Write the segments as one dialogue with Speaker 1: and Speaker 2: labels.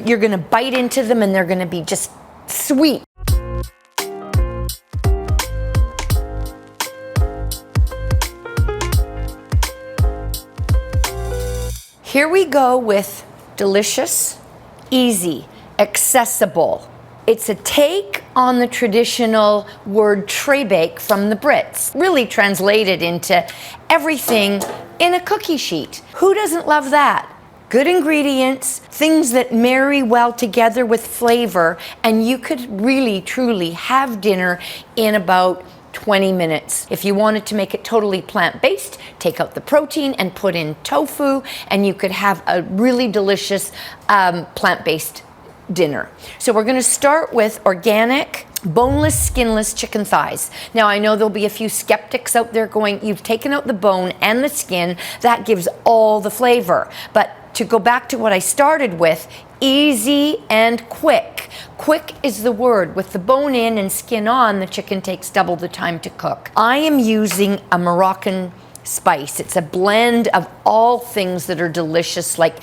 Speaker 1: you're gonna bite into them and they're gonna be just sweet. Here we go with delicious, easy, accessible. It's a take on the traditional word tray bake from the Brits, really translated into everything in a cookie sheet. Who doesn't love that? Good ingredients, things that marry well together with flavor, and you could really, truly have dinner in about 20 minutes. If you wanted to make it totally plant-based, take out the protein and put in tofu, and you could have a really delicious plant-based dinner. So we're going to start with organic, boneless, skinless chicken thighs. Now I know there'll be a few skeptics out there going, you've taken out the bone and the skin, that gives all the flavor. But to go back to what I started with, easy and quick. Quick is the word. With the bone in and skin on, the chicken takes double the time to cook. I am using a Moroccan spice. It's a blend of all things that are delicious, like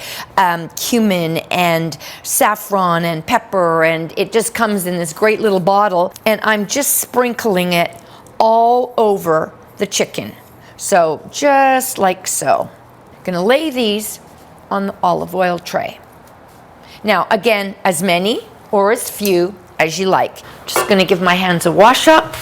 Speaker 1: cumin and saffron and pepper, and it just comes in this great little bottle, and I'm just sprinkling it all over the chicken. So just like so. I'm gonna lay these on the olive oil tray. Now again, as many or as few as you like. Just gonna give my hands a wash up.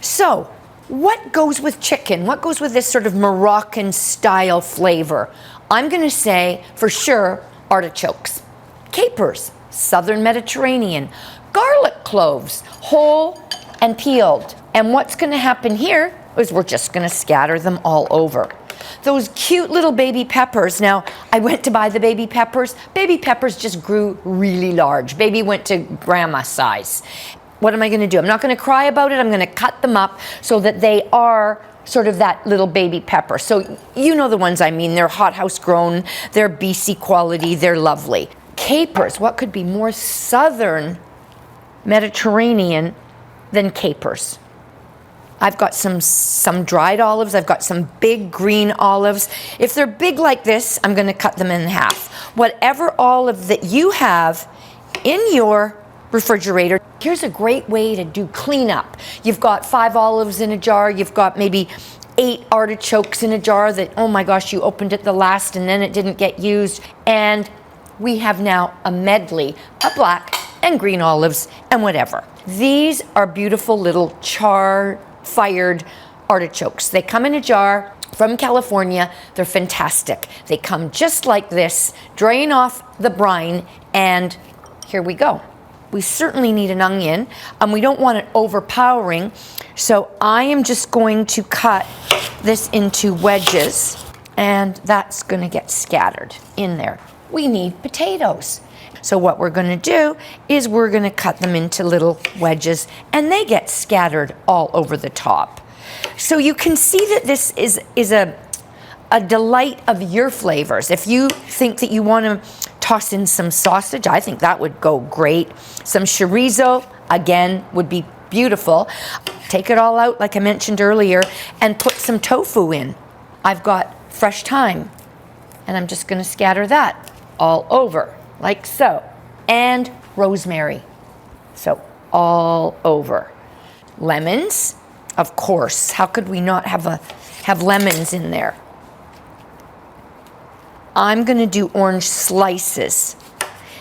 Speaker 1: So, what goes with chicken? What goes with this sort of Moroccan style flavor? I'm gonna say, for sure, artichokes. Capers, Southern Mediterranean. Garlic cloves, whole and peeled. And what's gonna happen here is we're just gonna scatter them all over. Those cute little baby peppers. Now, I went to buy the baby peppers. Baby peppers just grew really large. Baby went to grandma size. What am I going to do? I'm not going to cry about it. I'm going to cut them up so that they are sort of that little baby pepper. So you know the ones I mean. They're hothouse grown. They're BC quality. They're lovely. Capers. What could be more Southern Mediterranean than capers? I've got some dried olives. I've got some big green olives. If they're big like this, I'm going to cut them in half. Whatever olive that you have in your refrigerator. Here's a great way to do cleanup. You've got 5 olives in a jar. You've got maybe 8 artichokes in a jar that, oh my gosh, you opened it the last and then it didn't get used. And we have now a medley of black and green olives and whatever. These are beautiful little char-fired artichokes. They come in a jar from California. They're fantastic. They come just like this. Drain off the brine, and here we go. We certainly need an onion, and we don't want it overpowering. So I am just going to cut this into wedges, and that's going to get scattered in there. We need potatoes. So what we're going to do is we're going to cut them into little wedges, and they get scattered all over the top. So you can see that this is a delight of your flavors. If you think that you want to toss in some sausage, I think that would go great. Some chorizo, again, would be beautiful. Take it all out, like I mentioned earlier, and put some tofu in. I've got fresh thyme, and I'm just going to scatter that all over, like so. And rosemary, so all over. Lemons, of course. How could we not have lemons in there? I'm going to do orange slices.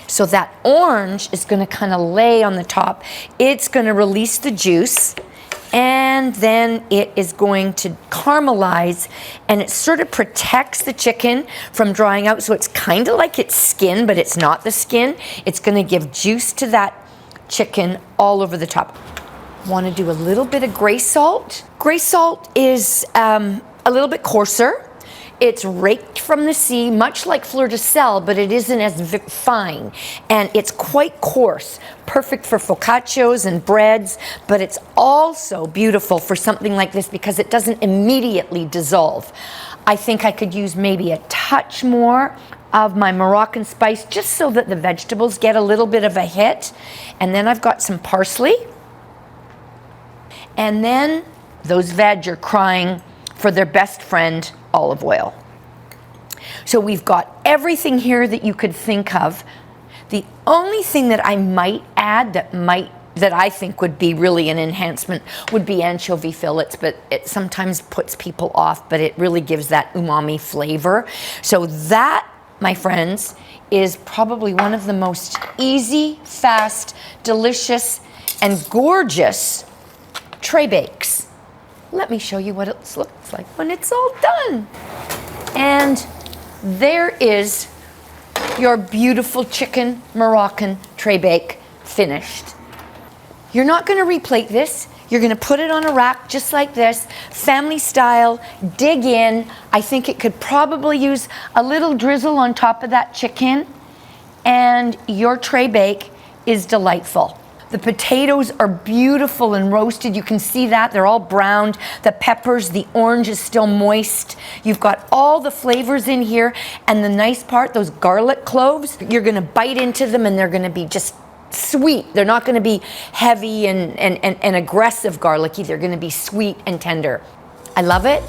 Speaker 1: So that orange is going to kind of lay on the top. It's going to release the juice, and then it is going to caramelize, and it sort of protects the chicken from drying out. So it's kind of like it's skin, but it's not the skin. It's going to give juice to that chicken all over the top. Want to do a little bit of gray salt. Gray salt is a little bit coarser. It's raked from the sea, much like fleur de sel, but it isn't as fine. And it's quite coarse, perfect for focaccios and breads, but it's also beautiful for something like this because it doesn't immediately dissolve. I think I could use maybe a touch more of my Moroccan spice just so that the vegetables get a little bit of a hit. And then I've got some parsley. And then those veg are crying for their best friend, olive oil. So we've got everything here that you could think of. The only thing that I might add that I think would be really an enhancement would be anchovy fillets, but it sometimes puts people off, but it really gives that umami flavor. So that, my friends, is probably one of the most easy, fast, delicious, and gorgeous tray bakes. Let me show you what it looks like when it's all done. And there is your beautiful chicken Moroccan tray bake finished. You're not going to replate this. You're going to put it on a rack just like this, family style, dig in. I think it could probably use a little drizzle on top of that chicken, and your tray bake is delightful. The potatoes are beautiful and roasted. You can see that. They're all browned. The peppers, the orange is still moist. You've got all the flavors in here. And the nice part, those garlic cloves, you're going to bite into them and they're going to be just sweet. They're not going to be heavy and aggressive garlicky. They're going to be sweet and tender. I love it.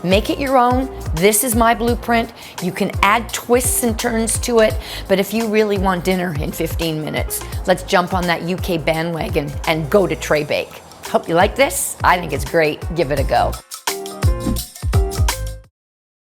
Speaker 1: Make it your own. This is my blueprint. You can add twists and turns to it, but if you really want dinner in 15 minutes, let's jump on that UK bandwagon and go to tray bake. Hope you like this. I think it's great. Give it a go.